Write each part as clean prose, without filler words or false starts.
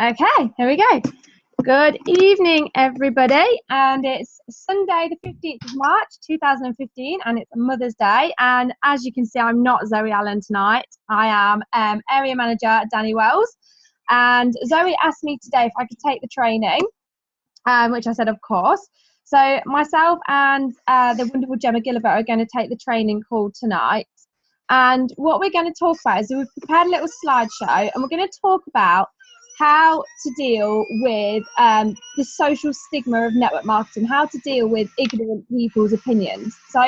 Okay, here we go. Good evening, everybody. And it's Sunday, the 15th of March, 2015, and it's Mother's Day. And as you can see, I'm not Zoe Allen tonight. I am Area Manager Danny Wells. And Zoe asked me today if I could take the training, which I said, of course. So myself and the wonderful Gemma Gilliver are going to take the training call tonight. And what we're going to talk about is we've prepared a little slideshow, and we're going to talk about how to deal with the social stigma of network marketing, how to deal with ignorant people's opinions. So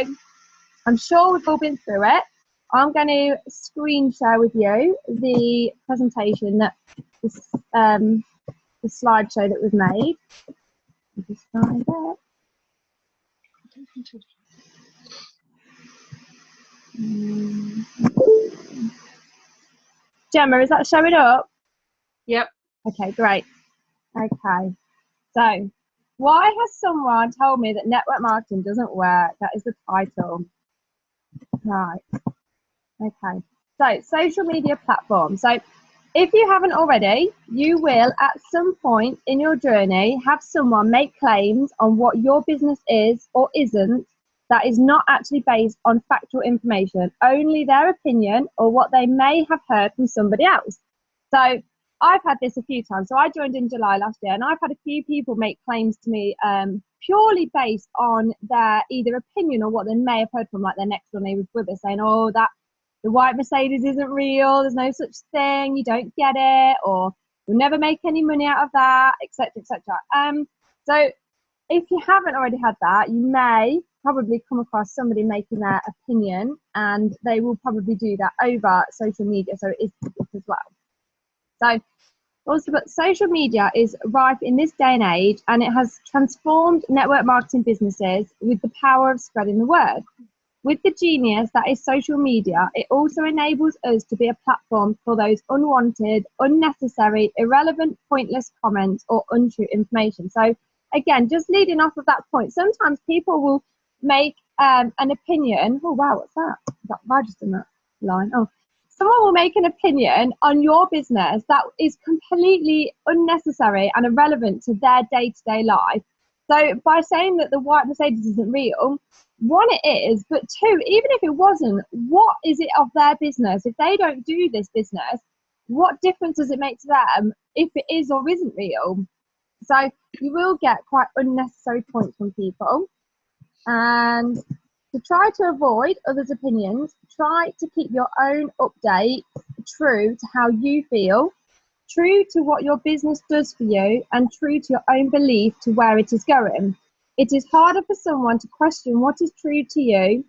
I'm sure we've all been through it. I'm going to screen share with you the presentation that this, the slideshow that we've made. Just find it. Gemma, is that showing up? Yep. Okay, great. Okay, so why has someone told me that network marketing doesn't work? That is the title. Right. Okay, so social media platforms. So if you haven't already, you will at some point in your journey have someone make claims on what your business is or isn't that is not actually based on factual information, only their opinion or what they may have heard from somebody else. So I've had this a few times. So I joined in July last year, and I've had a few people make claims to me purely based on their either opinion or what they may have heard from like their next door neighbour's brother, saying, oh, that the white Mercedes isn't real, there's no such thing, you don't get it, or you'll never make any money out of that, etc., etc. So if you haven't already had that, you may probably come across somebody making their opinion, and they will probably do that over social media, so it is public as well. So also, but social media is rife in this day and age, and it has transformed network marketing businesses with the power of spreading the word. With the genius that is social media, it also enables us to be a platform for those unwanted, unnecessary, irrelevant, pointless comments or untrue information. So again, just leading off of that point, sometimes people will make an opinion. Oh, wow, what's that? I just in that line. Oh. Someone will make an opinion on your business that is completely unnecessary and irrelevant to their day-to-day life. So by saying that the white Mercedes isn't real, one, it is, but two, even if it wasn't, what is it of their business? If they don't do this business, what difference does it make to them if it is or isn't real? So you will get quite unnecessary points from people. And to try to avoid others' opinions, try to keep your own update true to how you feel, true to what your business does for you, and true to your own belief to where it is going. It is harder for someone to question what is true to you,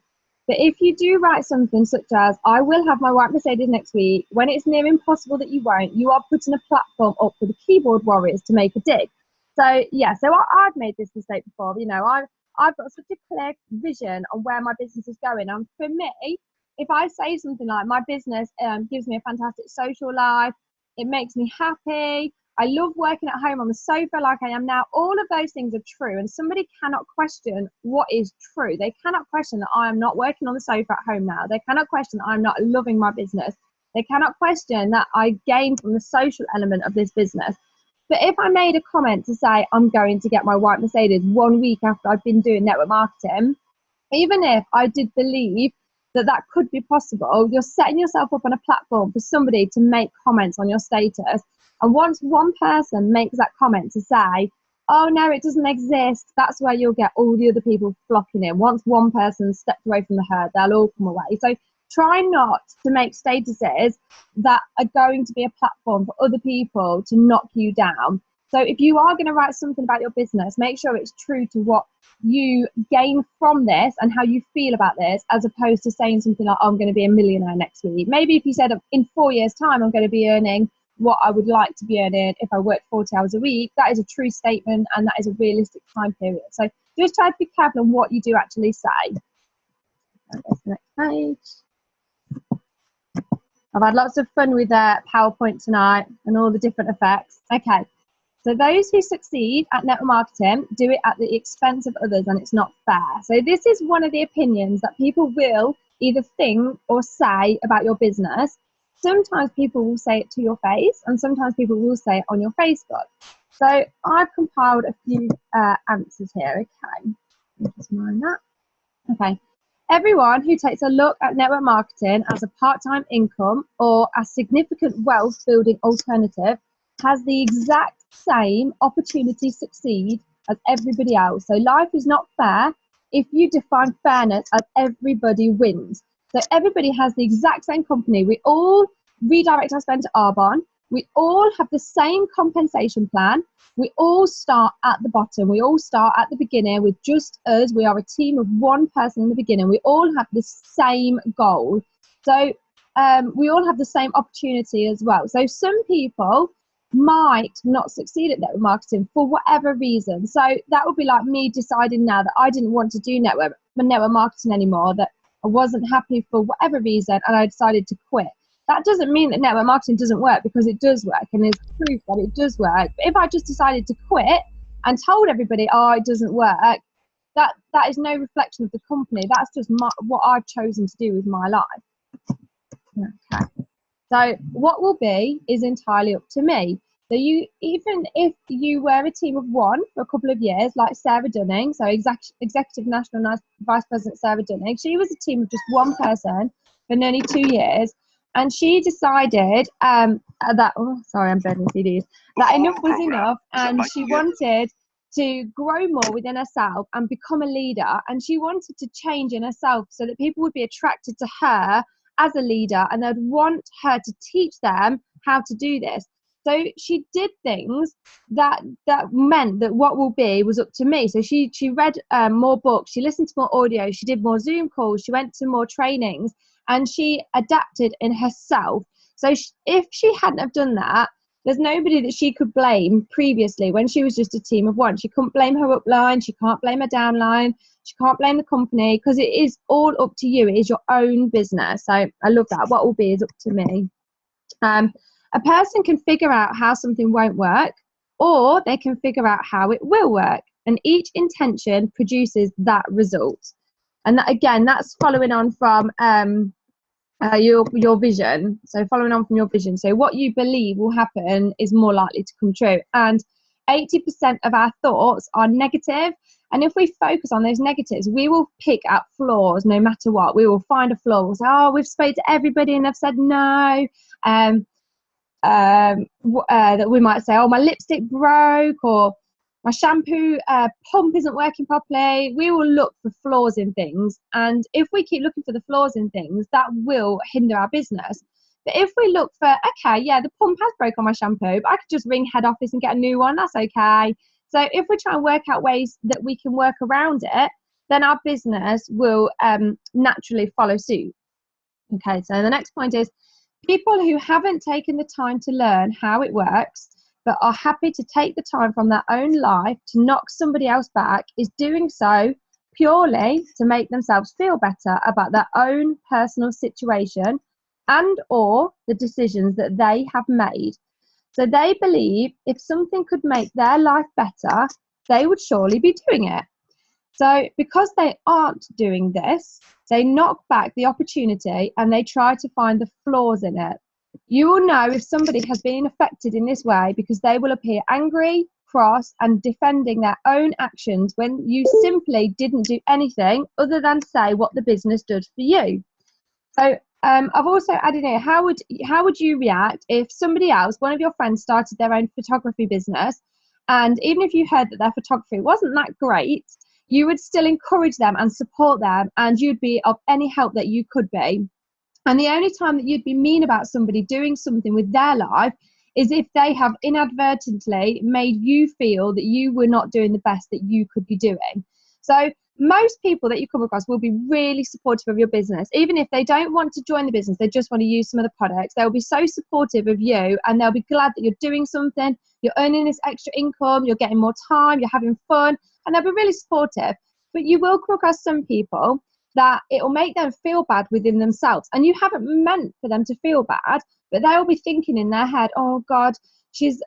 but if you do write something such as, I will have my white Mercedes next week, when it's near impossible that you won't, you are putting a platform up for the keyboard warriors to make a dig. So yeah, so I've made this mistake before, you know, I've got such a clear vision on where my business is going. And for me, if I say something like my business gives me a fantastic social life, it makes me happy, I love working at home on the sofa like I am now, all of those things are true. And somebody cannot question what is true. They cannot question that I am not working on the sofa at home now. They cannot question that I'm not loving my business. They cannot question that I gain from the social element of this business. But if I made a comment to say I'm going to get my white Mercedes 1 week after I've been doing network marketing, even if I did believe that that could be possible, you're setting yourself up on a platform for somebody to make comments on your status. And once one person makes that comment to say, oh no, it doesn't exist, that's where you'll get all the other people flocking in. Once one person steps away from the herd, they'll all come away. So try not to make statuses that are going to be a platform for other people to knock you down. So if you are going to write something about your business, make sure it's true to what you gain from this and how you feel about this, as opposed to saying something like, oh, I'm going to be a millionaire next week. Maybe if you said in 4 years' time, I'm going to be earning what I would like to be earning if I worked 40 hours a week, that is a true statement and that is a realistic time period. So just try to be careful on what you do actually say. Go to the next page. I've had lots of fun with PowerPoint tonight and all the different effects. Okay, so those who succeed at network marketing do it at the expense of others, and it's not fair. So this is one of the opinions that people will either think or say about your business. sometimes people will say it to your face, and sometimes people will say it on your Facebook. So I've compiled a few answers here. Okay, let me just mind that. Okay. Everyone who takes a look at network marketing as a part-time income or a significant wealth building alternative has the exact same opportunity to succeed as everybody else. So life is not fair if you define fairness as everybody wins. So everybody has the exact same company. We all redirect our spend to Arbonne. We all have the same compensation plan. We all start at the bottom. We all start at the beginning with just us. We are a team of one person in the beginning. We all have the same goal. So we all have the same opportunity as well. So some people might not succeed at network marketing for whatever reason. So that would be like me deciding now that I didn't want to do network marketing anymore, that I wasn't happy for whatever reason, and I decided to quit. That doesn't mean that network marketing doesn't work, because it does work, and there's proof that it does work. But if I just decided to quit and told everybody, oh, it doesn't work, that is no reflection of the company. That's just what I've chosen to do with my life. Okay. So what will be is entirely up to me. So even if you were a team of one for a couple of years, like Sarah Dunning, so Executive National Vice President Sarah Dunning, she was a team of just one person for nearly 2 years. And she decided that, oh, sorry, I'm burning CDs, that enough was enough, and she wanted to grow more within herself and become a leader. And she wanted to change in herself so that people would be attracted to her as a leader, and they'd want her to teach them how to do this. So she did things that meant that what will be was up to me. So she read more books, she listened to more audio, she did more Zoom calls, she went to more trainings, and she adapted in herself. So if she hadn't have done that, there's nobody that she could blame previously when she was just a team of one. She couldn't blame her upline, she can't blame her downline, she can't blame the company, because it is all up to you. It is your own business. So I love that. What will be is up to me. A person can figure out how something won't work, or they can figure out how it will work. And each intention produces that result. And that, again, that's following on from your vision. So following on from your vision. So what you believe will happen is more likely to come true. And 80% of our thoughts are negative. And if we focus on those negatives, we will pick up flaws no matter what. We will find a flaw. We'll say, oh, we've spoke to everybody and they've said no. That we might say, oh, my lipstick broke, or my shampoo pump isn't working properly. We will look for flaws in things, and if we keep looking for the flaws in things, that will hinder our business. But if we look for, okay, yeah, the pump has broke on my shampoo, but I could just ring head office and get a new one, that's okay. So if we try and work out ways that we can work around it, then our business will naturally follow suit. Okay, so the next point is, people who haven't taken the time to learn how it works, but are happy to take the time from their own life to knock somebody else back, is doing so purely to make themselves feel better about their own personal situation and or the decisions that they have made. So they believe if something could make their life better, they would surely be doing it. So because they aren't doing this, they knock back the opportunity and they try to find the flaws in it. You will know if somebody has been affected in this way because they will appear angry, cross, and defending their own actions when you simply didn't do anything other than say what the business did for you. So I've also added here, how would you react if somebody else, one of your friends, started their own photography business, and even if you heard that their photography wasn't that great, you would still encourage them and support them, and you'd be of any help that you could be. And the only time that you'd be mean about somebody doing something with their life is if they have inadvertently made you feel that you were not doing the best that you could be doing. So most people that you come across will be really supportive of your business. Even if they don't want to join the business, they just want to use some of the products, they'll be so supportive of you, and they'll be glad that you're doing something, you're earning this extra income, you're getting more time, you're having fun, and they'll be really supportive. But you will come across some people that it will make them feel bad within themselves, and you haven't meant for them to feel bad, but they'll be thinking in their head, oh God, she's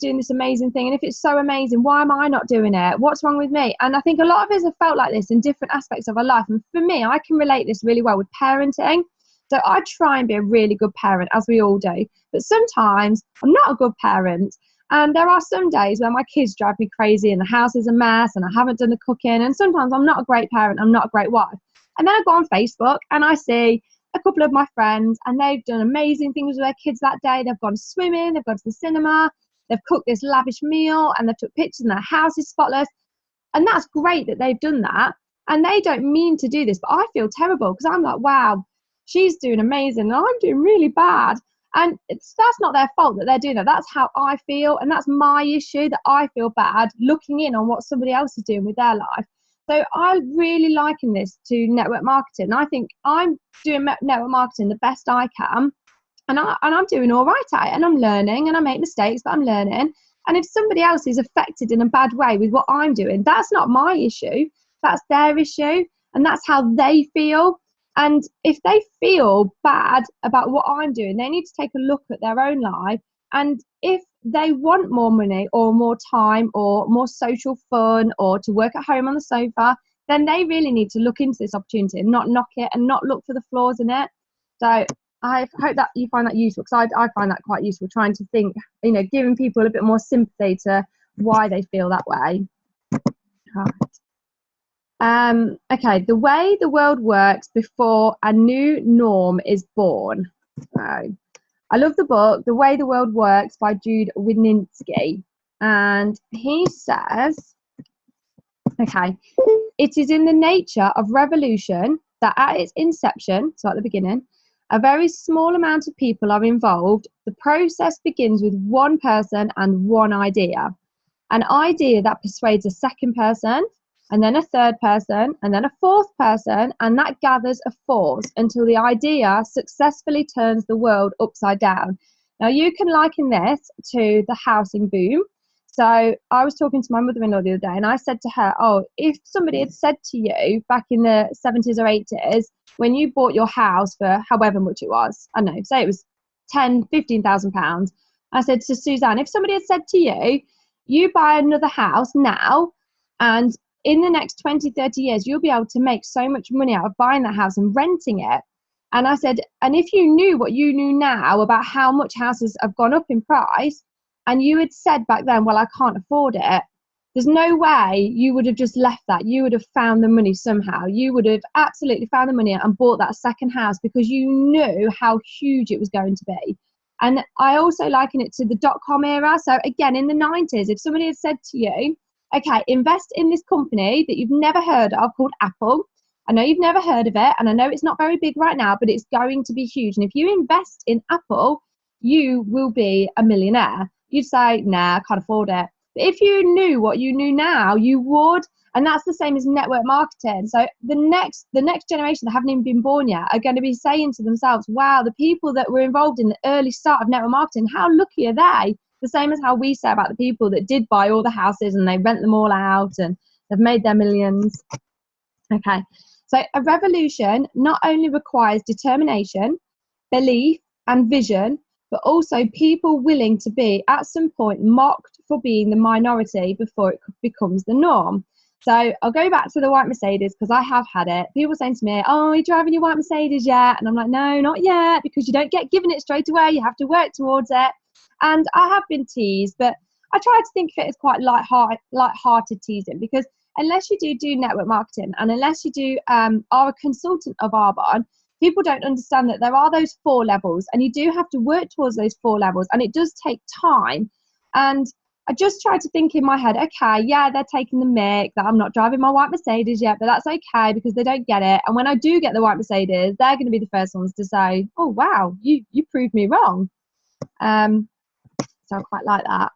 doing this amazing thing, and if it's so amazing, why am I not doing it? What's wrong with me? And I think a lot of us have felt like this in different aspects of our life. And for me, I can relate this really well with parenting. So I try and be a really good parent, as we all do. But sometimes I'm not a good parent. And there are some days where my kids drive me crazy and the house is a mess and I haven't done the cooking. And sometimes I'm not a great parent, I'm not a great wife. And then I go on Facebook and I see a couple of my friends and they've done amazing things with their kids that day. They've gone swimming, they've gone to the cinema, they've cooked this lavish meal and they've took pictures and their house is spotless. And that's great that they've done that. And they don't mean to do this, but I feel terrible because I'm like, wow, she's doing amazing and I'm doing really bad. And that's not their fault that they're doing that. That's how I feel. And that's my issue, that I feel bad looking in on what somebody else is doing with their life. So I really liken this to network marketing. I think I'm doing network marketing the best I can. And I'm doing all right at it. And I'm learning and I make mistakes, but I'm learning. And if somebody else is affected in a bad way with what I'm doing, that's not my issue. That's their issue. And that's how they feel. And if they feel bad about what I'm doing, they need to take a look at their own life. And if they want more money or more time or more social fun or to work at home on the sofa, then they really need to look into this opportunity and not knock it and not look for the flaws in it. So I hope that you find that useful, because I find that quite useful, trying to think, giving people a bit more sympathy to why they feel that way. Right. Okay, the way the world works before a new norm is born. So, I love the book, The Way the World Works by Jude Winninsky. And he says, okay, it is in the nature of revolution that at its inception, so at the beginning, a very small amount of people are involved. The process begins with one person and one idea. An idea that persuades a second person, and then a third person, and then a fourth person, and that gathers a force until the idea successfully turns the world upside down. Now, you can liken this to the housing boom. So I was talking to my mother-in-law the other day, and I said to her, oh, if somebody had said to you back in the 70s or 80s, when you bought your house for however much it was, I don't know, say it was £15,000, I said to Suzanne, if somebody had said to you, you buy another house now, and in the next 20, 30 years, you'll be able to make so much money out of buying that house and renting it. And I said, and if you knew what you knew now about how much houses have gone up in price, and you had said back then, well, I can't afford it, there's no way you would have just left that. You would have found the money somehow. You would have absolutely found the money and bought that second house because you knew how huge it was going to be. And I also liken it to the dot-com era. So again, in the 90s, if somebody had said to you, okay, invest in this company that you've never heard of called Apple. I know you've never heard of it, and I know it's not very big right now, but it's going to be huge. And if you invest in Apple, you will be a millionaire. You'd say, nah, I can't afford it. But if you knew what you knew now, you would. And that's the same as network marketing. So the next generation that haven't even been born yet are going to be saying to themselves, wow, the people that were involved in the early start of network marketing, how lucky are they? The same as how we say about the people that did buy all the houses and they rent them all out and they've made their millions. Okay, so a revolution not only requires determination, belief and vision, but also people willing to be at some point mocked for being the minority before it becomes the norm. So I'll go back to the white Mercedes because I have had it. People saying to me, oh, are you driving your white Mercedes yet? And I'm like, no, not yet, because you don't get given it straight away. You have to work towards it. And I have been teased, but I try to think of it as quite light-hearted teasing, because unless you do network marketing and unless you are a consultant of Arbonne, people don't understand that there are those 4 levels and you do have to work towards those 4 levels, and it does take time. And I just try to think in my head, okay, yeah, they're taking the mick that I'm not driving my white Mercedes yet, but that's okay because they don't get it. And when I do get the white Mercedes, they're going to be the first ones to say, oh, wow, you proved me wrong. So I quite like that.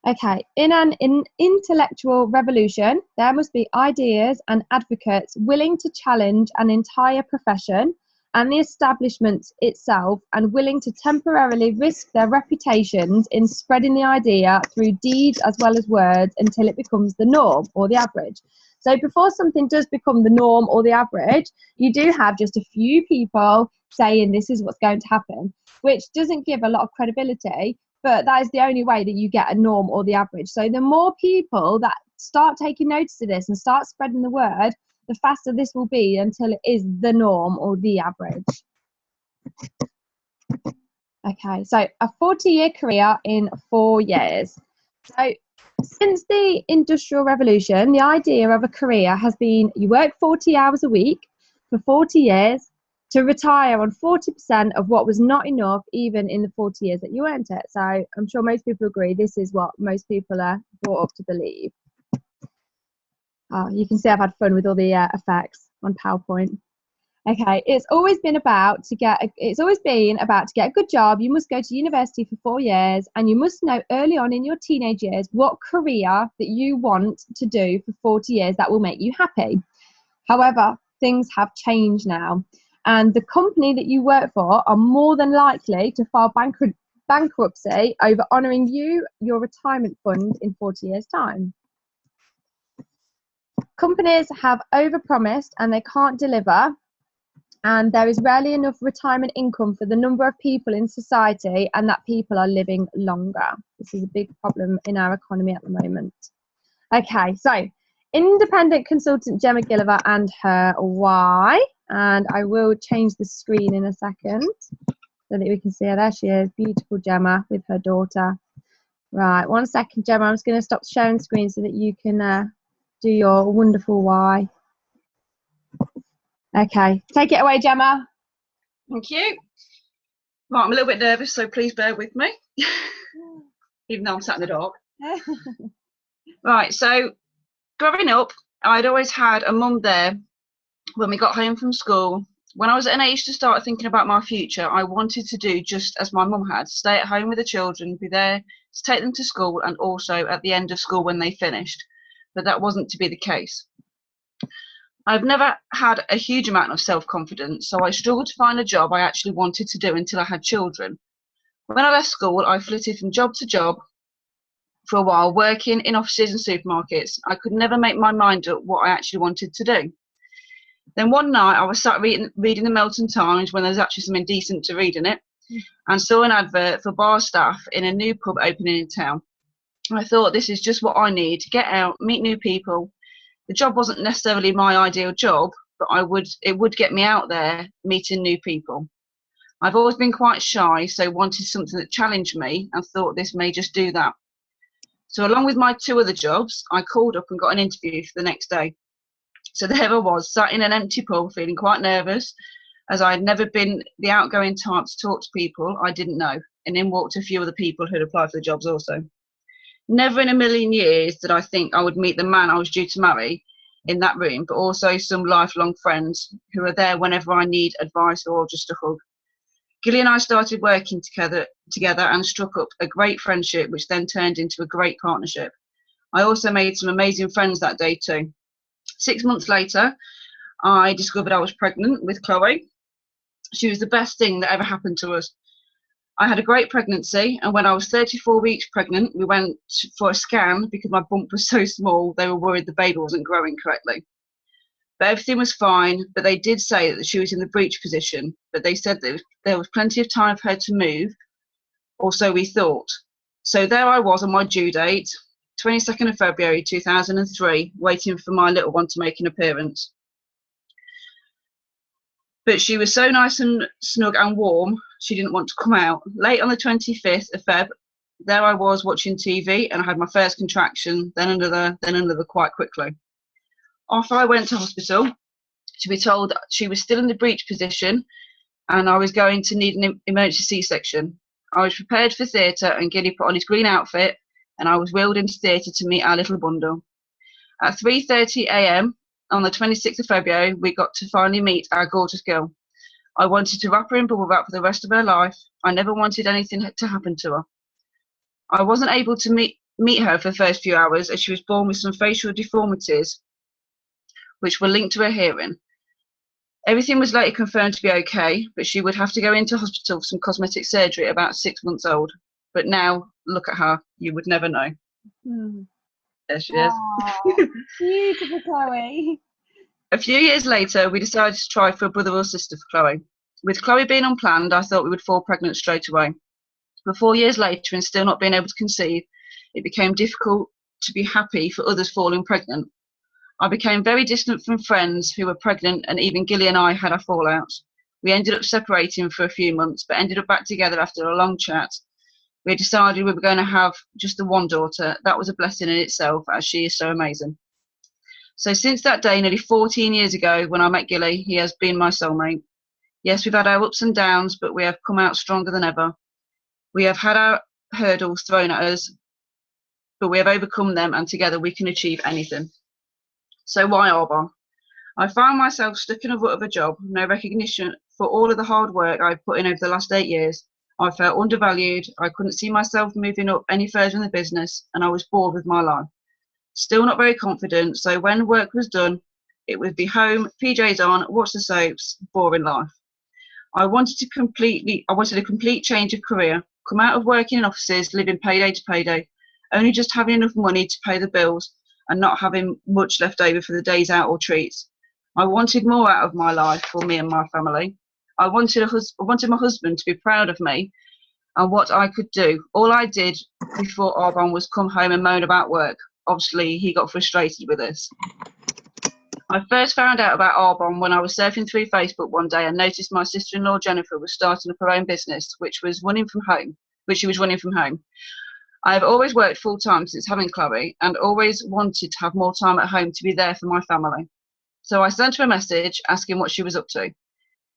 Okay, in an intellectual revolution, there must be ideas and advocates willing to challenge an entire profession and the establishment itself, and willing to temporarily risk their reputations in spreading the idea through deeds as well as words until it becomes the norm or the average. So before something does become the norm or the average, you do have just a few people saying this is what's going to happen, which doesn't give a lot of credibility. But that is the only way that you get a norm or the average. So the more people that start taking notice of this and start spreading the word, the faster this will be until it is the norm or the average. Okay, so a 40-year career in 4 years. So since the Industrial Revolution, the idea of a career has been you work 40 hours a week for 40 years to retire on 40% of what was not enough even in the 40 years that you earned it. So I'm sure most people agree this is what most people are brought up to believe. You can see I've had fun with all the effects on PowerPoint. Okay, it's always been about to get a good job. You must go to university for 4 years, and you must know early on in your teenage years what career that you want to do for 40 years that will make you happy. However, things have changed now, and the company that you work for are more than likely to file bankruptcy over honouring your retirement fund in 40 years' time. Companies have overpromised and they can't deliver. And there is rarely enough retirement income for the number of people in society, and that people are living longer. This is a big problem in our economy at the moment. Okay, so independent consultant Gemma Gilliver and her why. And I will change the screen in a second so that we can see her. There she is, beautiful Gemma with her daughter. Right, 1 second, Gemma. I'm just going to stop sharing the screen so that you can do your wonderful why. Okay, take it away, Gemma. Thank you. Right, I'm a little bit nervous, so please bear with me, even though I'm sat in the dark. Right, so growing up, I'd always had a mum there when we got home from school. When I was at an age to start thinking about my future, I wanted to do just as my mum had, stay at home with the children, be there to take them to school, and also at the end of school when they finished. But that wasn't to be the case. I've never had a huge amount of self-confidence, so I struggled to find a job I actually wanted to do until I had children. When I left school, I flitted from job to job for a while, working in offices and supermarkets. I could never make my mind up what I actually wanted to do. Then one night, I was sat reading the Melton Times when there's actually something decent to read in it, and saw an advert for bar staff in a new pub opening in town. I thought, this is just what I need to get out, meet new people. The job wasn't necessarily my ideal job, but it would get me out there meeting new people. I've always been quite shy, so wanted something that challenged me and thought this may just do that. So along with my 2 other jobs, I called up and got an interview for the next day. So there I was, sat in an empty pub, feeling quite nervous, as I had never been the outgoing type to talk to people I didn't know, and in walked a few other people who'd applied for the jobs also. Never in a million years did I think I would meet the man I was due to marry in that room, but also some lifelong friends who are there whenever I need advice or just a hug. Gilly and I started working together and struck up a great friendship, which then turned into a great partnership. I also made some amazing friends that day too. 6 months later, I discovered I was pregnant with Chloe. She was the best thing that ever happened to us. I had a great pregnancy, and when I was 34 weeks pregnant, we went for a scan because my bump was so small, they were worried the baby wasn't growing correctly. But everything was fine, but they did say that she was in the breech position, but they said that there was plenty of time for her to move, or so we thought. So there I was on my due date, 22nd of February 2003, waiting for my little one to make an appearance. But she was so nice and snug and warm, she didn't want to come out. Late on the 25th of Feb, there I was watching TV, and I had my first contraction, then another quite quickly. Off I went to hospital to be told that she was still in the breech position and I was going to need an emergency C-section. I was prepared for theatre, and Gilly put on his green outfit, and I was wheeled into theatre to meet our little bundle. At 3:30 a.m. on the 26th of February, we got to finally meet our gorgeous girl. I wanted to wrap her in bubble wrap for the rest of her life. I never wanted anything to happen to her. I wasn't able to meet her for the first few hours, as she was born with some facial deformities which were linked to her hearing. Everything was later confirmed to be okay, but she would have to go into hospital for some cosmetic surgery at about 6 months old. But now, look at her, you would never know. There she is. Beautiful Chloe. A few years later, we decided to try for a brother or sister for Chloe. With Chloe being unplanned, I thought we would fall pregnant straight away. But 4 years later, and still not being able to conceive, it became difficult to be happy for others falling pregnant. I became very distant from friends who were pregnant, and even Gilly and I had our fallouts. We ended up separating for a few months, but ended up back together after a long chat. We decided we were going to have just the one daughter. That was a blessing in itself, as she is so amazing. So since that day, nearly 14 years ago, when I met Gilly, he has been my soulmate. Yes, we've had our ups and downs, but we have come out stronger than ever. We have had our hurdles thrown at us, but we have overcome them, and together we can achieve anything. So why Arbonne? I found myself stuck in a rut of a job, no recognition for all of the hard work I've put in over the last 8 years. I felt undervalued, I couldn't see myself moving up any further in the business, and I was bored with my life. Still not very confident, so when work was done, it would be home, PJs on, watch the soaps, boring life. I wanted a complete change of career, come out of working in offices, living payday to payday, only just having enough money to pay the bills and not having much left over for the days out or treats. I wanted more out of my life for me and my family. I wanted my husband to be proud of me and what I could do. All I did before Arbonne was come home and moan about work. Obviously, he got frustrated with this. I first found out about Arbonne when I was surfing through Facebook one day and noticed my sister-in-law Jennifer was starting up her own business, which she was running from home. I have always worked full-time since having Chloe and always wanted to have more time at home to be there for my family. So I sent her a message asking what she was up to.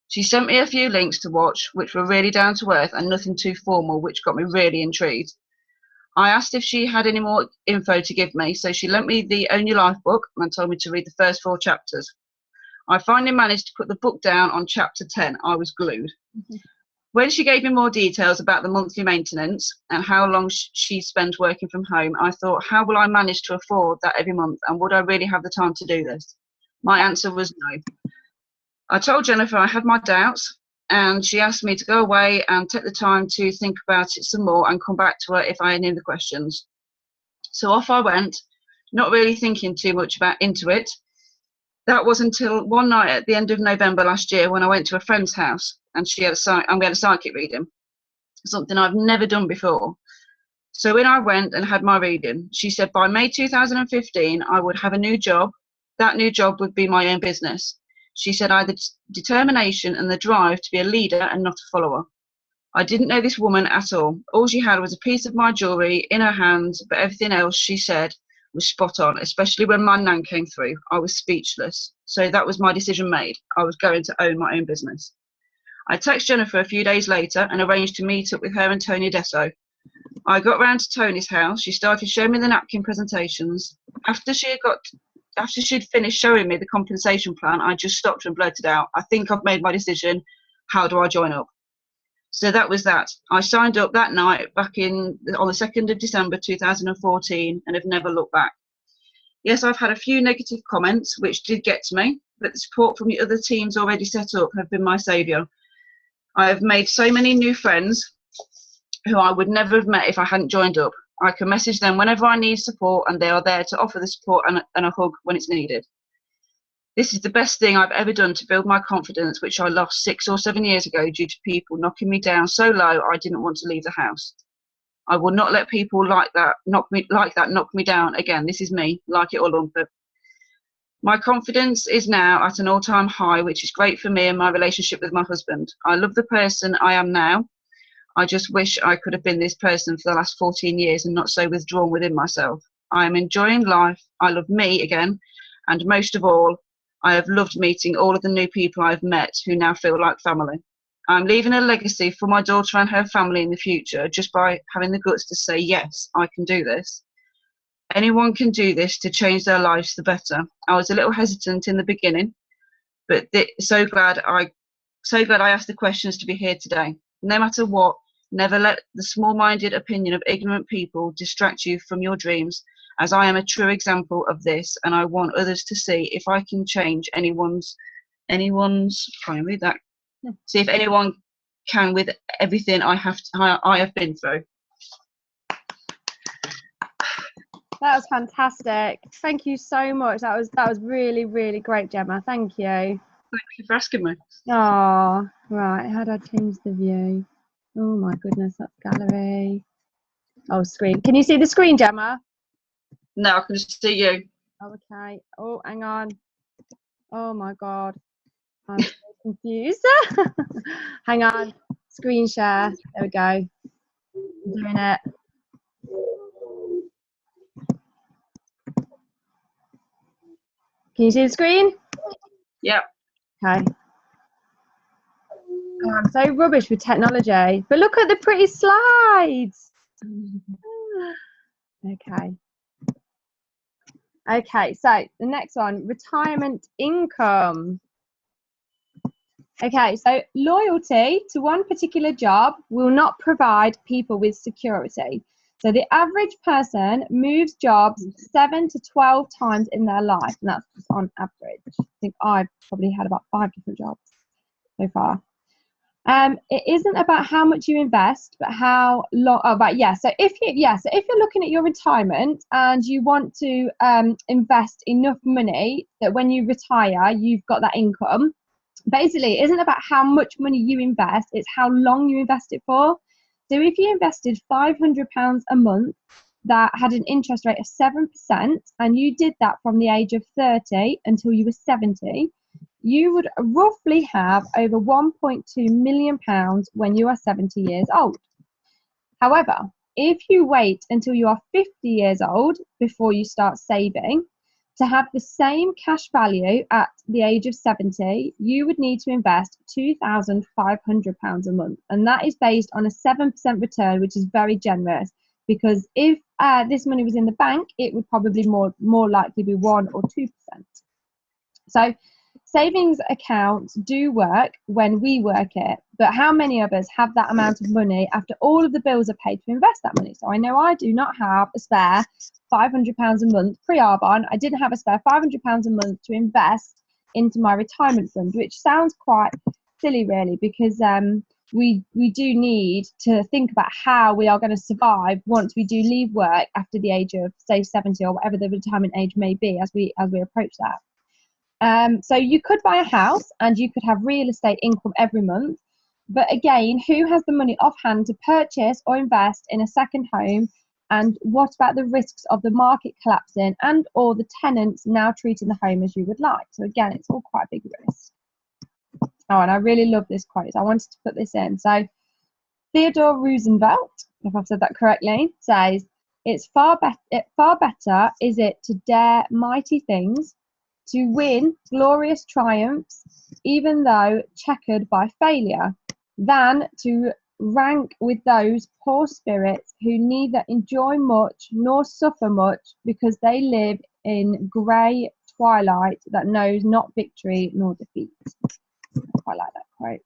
She sent me a few links to watch, which were really down to earth and nothing too formal, which got me really intrigued. I asked if she had any more info to give me, so she lent me the Own Your Life book and told me to read the first 4 chapters. I finally managed to put the book down on chapter 10. I was glued. When she gave me more details about the monthly maintenance and how long she spent working from home, I thought, how will I manage to afford that every month, and would I really have the time to do this? My answer was no. I told Jennifer I had my doubts, and she asked me to go away and take the time to think about it some more and come back to her if I had any other questions. So off I went, not really thinking too much into it. That was until one night at the end of November last year when I went to a friend's house and we had a psychic reading, something I've never done before. So when I went and had my reading, she said by May 2015 I would have a new job. That new job would be my own business. She said I had the determination and the drive to be a leader and not a follower. I didn't know this woman at all. All she had was a piece of my jewellery in her hands, but everything else she said was spot on, especially when my nan came through. I was speechless. So that was my decision made. I was going to own my own business. I texted Jennifer a few days later and arranged to meet up with her and Tony Desso. I got round to Tony's house. She started showing me the napkin presentations. After she'd finished showing me the compensation plan, I just stopped and blurted out, I think I've made my decision. How do I join up? So that was that. I signed up that night on the 2nd of December 2014 and have never looked back. Yes, I've had a few negative comments, which did get to me, but the support from the other teams already set up have been my saviour. I have made so many new friends who I would never have met if I hadn't joined up. I can message them whenever I need support, and they are there to offer the support and a hug when it's needed. This is the best thing I've ever done to build my confidence, which I lost 6 or 7 years ago due to people knocking me down so low I didn't want to leave the house. I will not let people like that knock me down again. This is me, like it or lump it. My confidence is now at an all-time high, which is great for me and my relationship with my husband. I love the person I am now. I just wish I could have been this person for the last 14 years and not so withdrawn within myself. I am enjoying life. I love me again. And most of all, I have loved meeting all of the new people I've met who now feel like family. I'm leaving a legacy for my daughter and her family in the future just by having the guts to say, yes, I can do this. Anyone can do this to change their lives for the better. I was a little hesitant in the beginning, but so glad I asked the questions to be here today. No matter what, never let the small-minded opinion of ignorant people distract you from your dreams, as I am a true example of this, and I want others to see if I can change anyone's. Try and read that. See if anyone can with everything I have been through. That was fantastic. Thank you so much. That was really, really great, Gemma. Thank you. Thank you for asking me. Oh, right. How do I change the view? Oh my goodness, that's gallery. Oh, screen. Can you see the screen, Gemma? No, I can just see you. Oh, okay. Oh, hang on. Oh my God. I'm so Confused? Hang on. Screen share. There we go. I'm doing it. Can you see the screen? Yep. Okay. Oh, I'm so rubbish with technology. But look at the pretty slides. Okay. Okay, so the next one, retirement income. Okay, so loyalty to one particular job will not provide people with security. So the average person moves jobs 7 to 12 times in their life, and that's just on average. I think I've probably had about 5 different jobs so far. It isn't about how much you invest, but how long. Oh, but yeah. So if you're looking at your retirement and you want to invest enough money that when you retire, you've got that income. Basically, it isn't about how much money you invest; it's how long you invest it for. So if you invested £500 a month that had an interest rate of 7%, and you did that from the age of 30 until you were 70. You would roughly have over £1.2 million when you are 70 years old. However, if you wait until you are 50 years old before you start saving, to have the same cash value at the age of 70, you would need to invest £2,500 a month. And that is based on a 7% return, which is very generous. Because if this money was in the bank, it would probably more likely be 1 or 2%. So savings accounts do work when we work it, but how many of us have that amount of money after all of the bills are paid to invest that money? So I know I do not have a spare £500 a month pre-Arbon. I didn't have a spare £500 a month to invest into my retirement fund, which sounds quite silly really, because we do need to think about how we are going to survive once we do leave work after the age of, say, 70 or whatever the retirement age may be as we approach that. So you could buy a house and you could have real estate income every month. But again, who has the money offhand to purchase or invest in a second home? And what about the risks of the market collapsing and or the tenants now treating the home as you would like? So again, it's all quite a big risk. Oh, and I really love this quote. I wanted to put this in. So Theodore Roosevelt, if I've said that correctly, says, "It's far better is it to dare mighty things, to win glorious triumphs, even though checkered by failure, than to rank with those poor spirits who neither enjoy much nor suffer much, because they live in grey twilight that knows not victory nor defeat." I like that quote.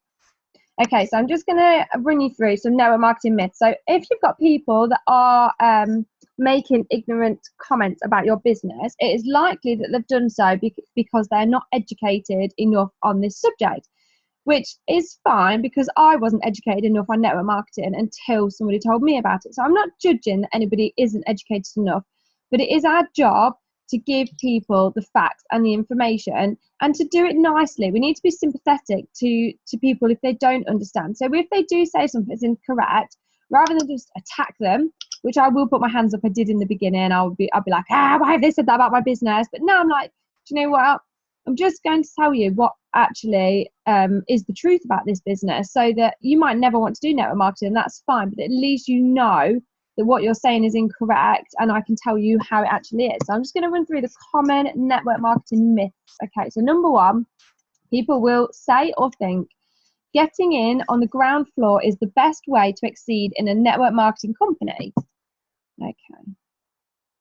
Okay, so I'm just going to run you through some network marketing myths. So if you've got people that are making ignorant comments about your business, it is likely that they've done so because they're not educated enough on this subject, which is fine because I wasn't educated enough on network marketing until somebody told me about it. So I'm not judging that anybody isn't educated enough, but it is our job to give people the facts and the information and to do it nicely. We need to be sympathetic to people if they don't understand. So if they do say something that's incorrect, rather than just attack them, which I will put my hands up, I did in the beginning, I'll be like, why have they said that about my business? But now I'm like, do you know what? I'm just going to tell you what actually is the truth about this business, so that you might never want to do network marketing, that's fine, but at least you know that what you're saying is incorrect, and I can tell you how it actually is. So I'm just going to run through the common network marketing myths. Okay, so number one, people will say or think getting in on the ground floor is the best way to exceed in a network marketing company. Okay,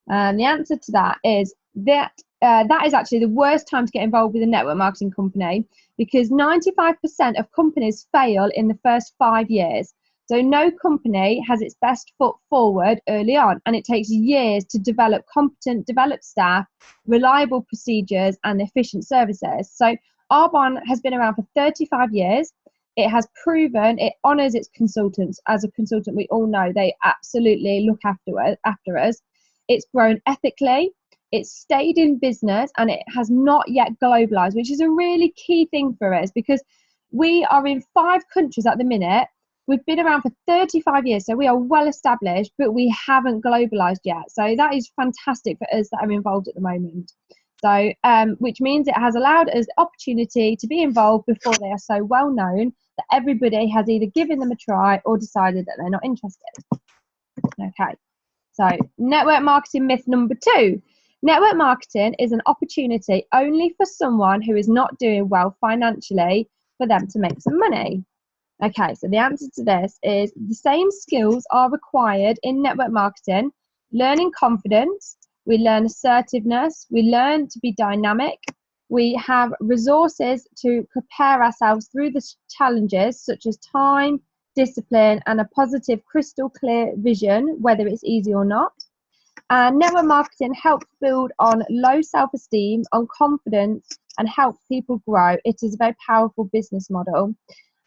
and the answer to that is that that is actually the worst time to get involved with a network marketing company, because 95% of companies fail in the first 5 years. So no company has its best foot forward early on, and it takes years to develop competent, developed staff, reliable procedures, and efficient services. So Arbonne has been around for 35 years. It has proven it honours its consultants. As a consultant, we all know they absolutely look after us. It's grown ethically. It's stayed in business, and it has not yet globalised, which is a really key thing for us, because we are in 5 countries at the minute. We've been around for 35 years, so we are well established, but we haven't globalised yet. So that is fantastic for us that are involved at the moment. So, which means it has allowed us the opportunity to be involved before they are so well known that everybody has either given them a try or decided that they're not interested. Okay, so network marketing myth number 2. Network marketing is an opportunity only for someone who is not doing well financially for them to make some money. Okay, so the answer to this is the same skills are required in network marketing. Learning confidence, we learn assertiveness, we learn to be dynamic, we have resources to prepare ourselves through the challenges such as time, discipline, and a positive crystal clear vision, whether it's easy or not. And network marketing helps build on low self-esteem, on confidence, and helps people grow. It is a very powerful business model.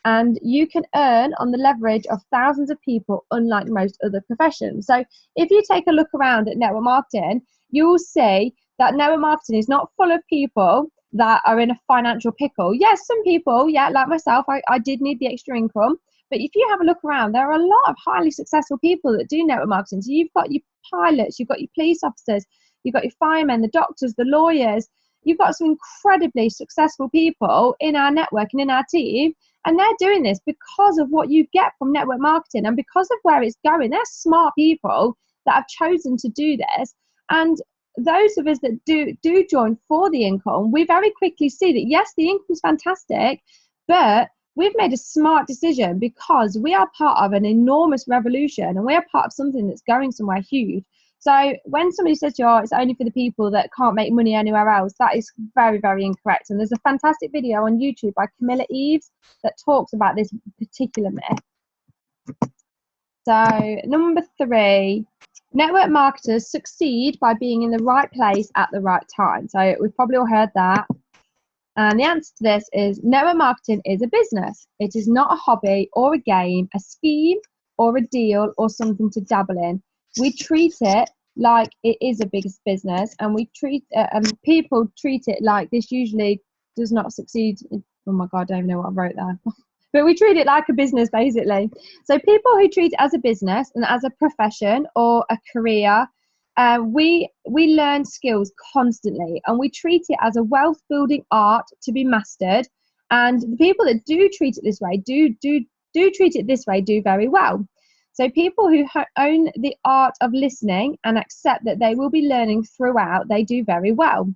And you can earn on the leverage of thousands of people, unlike most other professions. So if you take a look around at network marketing, you will see that network marketing is not full of people that are in a financial pickle. Yes, some people, yeah, like myself, I did need the extra income. But if you have a look around, there are a lot of highly successful people that do network marketing. So you've got your pilots, you've got your police officers, you've got your firemen, the doctors, the lawyers. You've got some incredibly successful people in our network and in our team. And they're doing this because of what you get from network marketing and because of where it's going. They're smart people that have chosen to do this. And those of us that do join for the income, we very quickly see that, yes, the income's fantastic, but we've made a smart decision because we are part of an enormous revolution and we are part of something that's going somewhere huge. So when somebody says to you, oh, it's only for the people that can't make money anywhere else, that is very, very incorrect. And there's a fantastic video on YouTube by Camilla Eves that talks about this particular myth. So number 3, network marketers succeed by being in the right place at the right time. So we've probably all heard that. And the answer to this is network marketing is a business. It is not a hobby or a game, a scheme or a deal or something to dabble in. We treat it like it is a big business, and we treat people treat it like this usually does not succeed. Oh my God, I don't even know what I wrote there. But we treat it like a business, basically. So people who treat it as a business and as a profession or a career, we learn skills constantly, and we treat it as a wealth building art to be mastered. And the people that do treat it this way do treat it this way do very well. So people who own the art of listening and accept that they will be learning throughout, they do very well.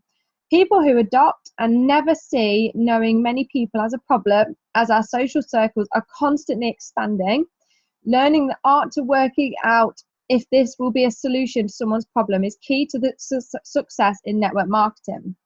People who adopt and never see knowing many people as a problem, as our social circles are constantly expanding, learning the art to working out if this will be a solution to someone's problem is key to the success in network marketing.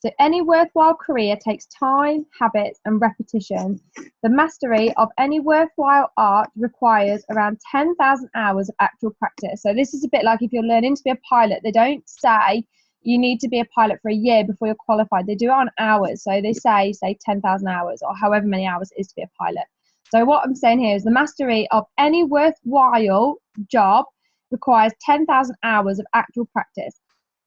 So any worthwhile career takes time, habits, and repetition. The mastery of any worthwhile art requires around 10,000 hours of actual practice. So this is a bit like if you're learning to be a pilot. They don't say you need to be a pilot for a year before you're qualified. They do it on hours. So they say 10,000 hours or however many hours it is to be a pilot. So what I'm saying here is the mastery of any worthwhile job requires 10,000 hours of actual practice.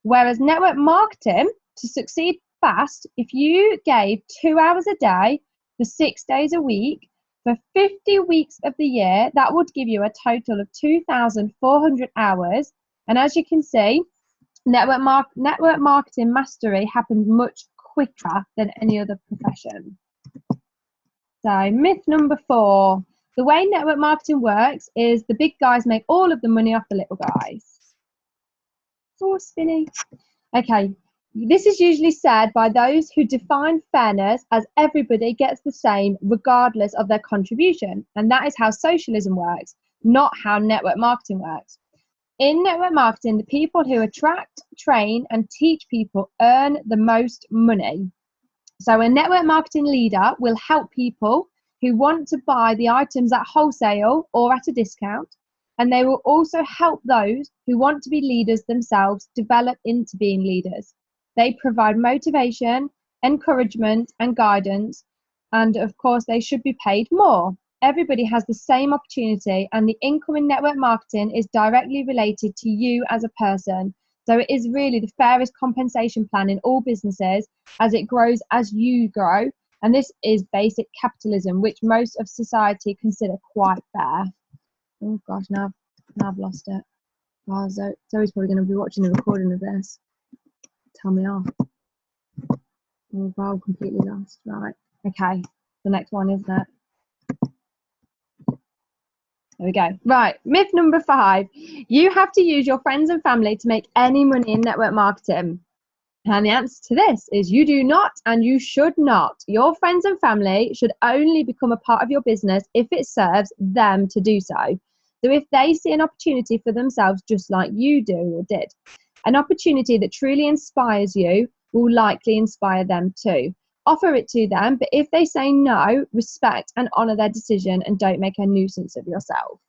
Whereas network marketing, to succeed fast, if you gave 2 hours a day for 6 days a week for 50 weeks of the year, that would give you a total of 2,400 hours. And as you can see, network marketing mastery happens much quicker than any other profession. So myth number 4, the way network marketing works is the big guys make all of the money off the little guys. So spinny. Okay, this is usually said by those who define fairness as everybody gets the same regardless of their contribution. And that is how socialism works, not how network marketing works. In network marketing, the people who attract, train, and teach people earn the most money. So a network marketing leader will help people who want to buy the items at wholesale or at a discount. And they will also help those who want to be leaders themselves develop into being leaders. They provide motivation, encouragement, and guidance. And of course, they should be paid more. Everybody has the same opportunity, and the income in network marketing is directly related to you as a person. So it is really the fairest compensation plan in all businesses as it grows as you grow. And this is basic capitalism, which most of society consider quite fair. Oh gosh, now I've lost it. Oh, Zoe's probably going to be watching the recording of this. Tell me off. Oh, wow, completely lost. Right. Okay. The next one, isn't it? There we go. Right. Myth number 5. You have to use your friends and family to make any money in network marketing. And the answer to this is you do not, and you should not. Your friends and family should only become a part of your business if it serves them to do so. So if they see an opportunity for themselves, just like you do or did, an opportunity that truly inspires you will likely inspire them too. Offer it to them, but if they say no, respect and honor their decision and don't make a nuisance of yourself.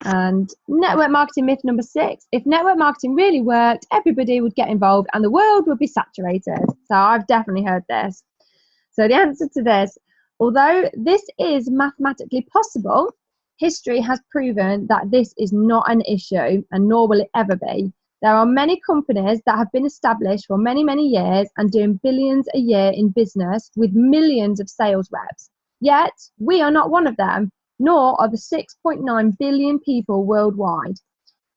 And network marketing myth number 6. If network marketing really worked, everybody would get involved and the world would be saturated. So I've definitely heard this. So the answer to this, although this is mathematically possible, history has proven that this is not an issue and nor will it ever be. There are many companies that have been established for many, many years and doing billions a year in business with millions of sales reps. Yet, we are not one of them, nor are the 6.9 billion people worldwide.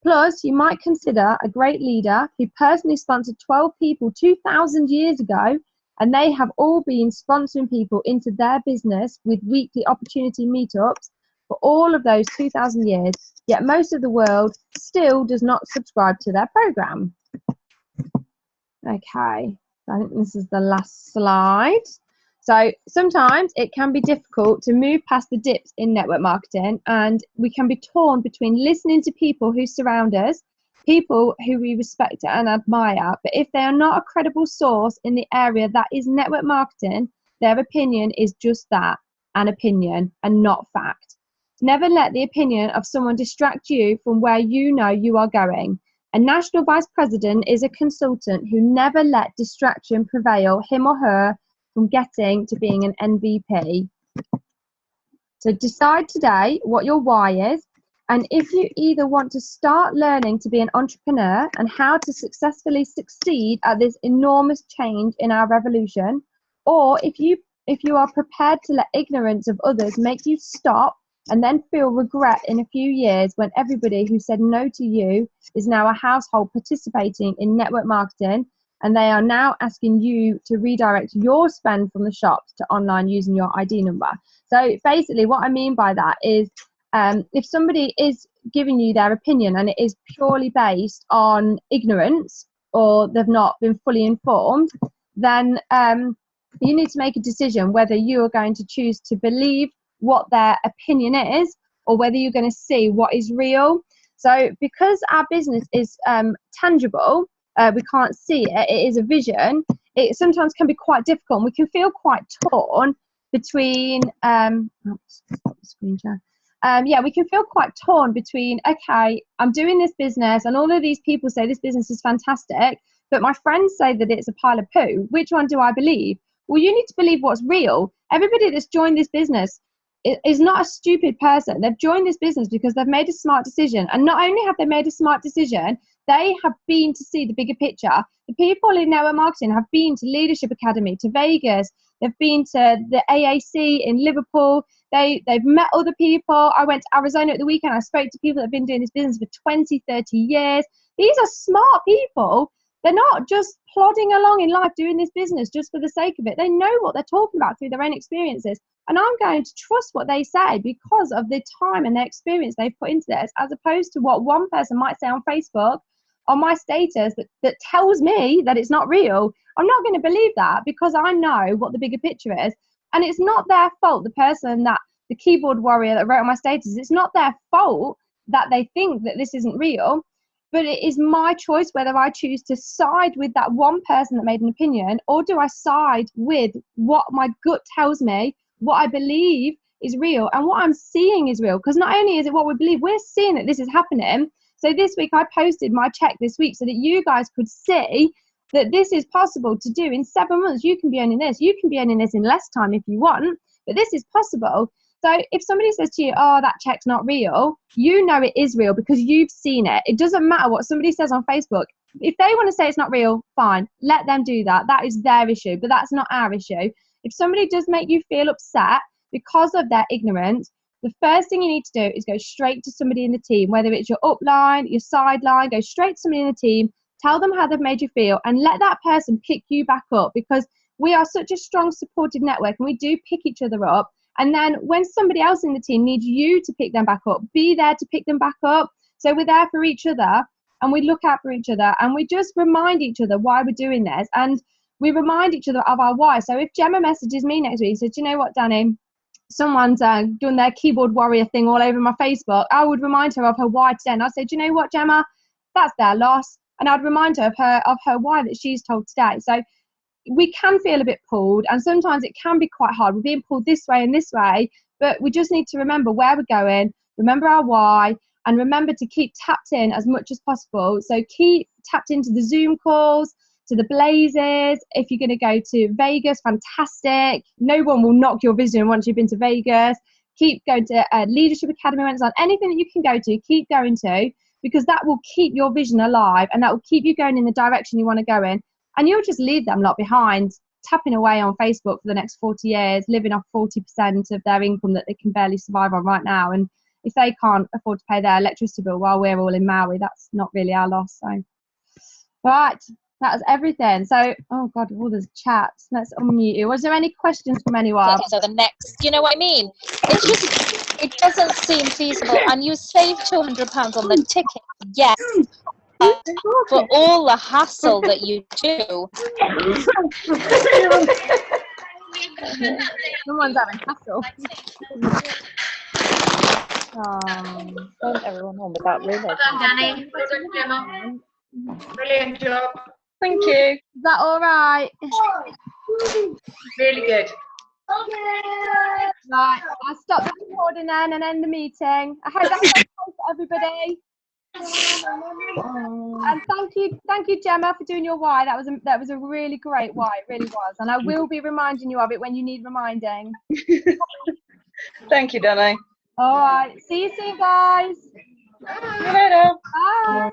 Plus, you might consider a great leader who personally sponsored 12 people 2,000 years ago, and they have all been sponsoring people into their business with weekly opportunity meetups for all of those 2,000 years, yet most of the world still does not subscribe to their program. Okay, I think this is the last slide. So sometimes it can be difficult to move past the dips in network marketing, and we can be torn between listening to people who surround us, people who we respect and admire, but if they are not a credible source in the area that is network marketing, their opinion is just that, an opinion and not fact. Never let the opinion of someone distract you from where you know you are going. A national vice president is a consultant who never let distraction prevail him or her from getting to being an MVP. So decide today what your why is, and if you either want to start learning to be an entrepreneur and how to successfully succeed at this enormous change in our revolution, or if you are prepared to let ignorance of others make you stop and then feel regret in a few years when everybody who said no to you is now a household participating in network marketing, and they are now asking you to redirect your spend from the shops to online using your ID number. So basically what I mean by that is if somebody is giving you their opinion and it is purely based on ignorance or they've not been fully informed, then you need to make a decision whether you are going to choose to believe what their opinion is or whether you're going to see what is real. So because our business is tangible, we can't see it, it is a vision, it sometimes can be quite difficult and we can feel quite torn between we can feel quite torn between, okay, I'm doing this business and all of these people say this business is fantastic, but my friends say that it's a pile of poo. Which one do I believe? Well, you need to believe what's real. Everybody that's joined this business is not a stupid person. They've joined this business because they've made a smart decision. And not only have they made a smart decision, they have been to see the bigger picture. The people in network marketing have been to Leadership Academy, to Vegas. They've been to the AAC in Liverpool. They've met other people. I went to Arizona at the weekend. I spoke to people that have been doing this business for 20, 30 years. These are smart people. They're not just plodding along in life doing this business just for the sake of it. They know what they're talking about through their own experiences. And I'm going to trust what they say because of the time and the experience they've put into this, as opposed to what one person might say on Facebook, on my status, that tells me that it's not real. I'm not going to believe that because I know what the bigger picture is. And it's not their fault, the keyboard warrior that wrote on my status, it's not their fault that they think that this isn't real. But it is my choice whether I choose to side with that one person that made an opinion, or do I side with what my gut tells me, what I believe is real, and what I'm seeing is real. Because not only is it what we believe, we're seeing that this is happening. So this week I posted my check this week so that you guys could see that this is possible to do. In 7 months, you can be earning this. You can be earning this in less time if you want, but this is possible. So if somebody says to you, oh, that check's not real, you know it is real because you've seen it. It doesn't matter what somebody says on Facebook. If they want to say it's not real, fine, let them do that. That is their issue, but that's not our issue. If somebody does make you feel upset because of their ignorance, the first thing you need to do is go straight to somebody in the team, whether it's your upline, your sideline, go straight to somebody in the team, tell them how they've made you feel, and let that person pick you back up, because we are such a strong supportive network and we do pick each other up. And then when somebody else in the team needs you to pick them back up, be there to pick them back up. So we're there for each other, and we look out for each other, and we just remind each other why we're doing this, and we remind each other of our why. So if Gemma messages me next week and says, "Do you know what, Danny, someone's doing their keyboard warrior thing all over my Facebook," I would remind her of her why today, and I'd say, "Do you know what, Gemma, that's their loss," and I'd remind her of her why that she's told today. So we can feel a bit pulled, and sometimes it can be quite hard. We're being pulled this way and this way, but we just need to remember where we're going, remember our why, and remember to keep tapped in as much as possible. So keep tapped into the Zoom calls, to the Blazes. If you're going to go to Vegas, fantastic. No one will knock your vision once you've been to Vegas. Keep going to Leadership Academy events, on anything that you can go to, keep going to, because that will keep your vision alive, and that will keep you going in the direction you want to go in. And you'll just leave them lot behind, tapping away on Facebook for the next 40 years, living off 40% of their income that they can barely survive on right now. And if they can't afford to pay their electricity bill while we're all in Maui, that's not really our loss. So, right, that was everything. So, oh God, all those chats. Let's unmute you. Was there any questions from anyone? So the next, you know what I mean? It's just, it doesn't seem feasible. And you save £200 on the ticket, yes. For all the hassle that you do. Someone's having hassle. Send everyone home without realizing. Well done, Danny. Well done, Gemma. Brilliant job. Thank you. Is that all right? Really good. Right, I'll stop the recording then and end the meeting. I hope that's okay for everybody. And thank you, Gemma, for doing your why. That was a really great why, it really was. And I will be reminding you of it when you need reminding. Thank you, Danny. All right, see you soon, guys. See you later. Bye.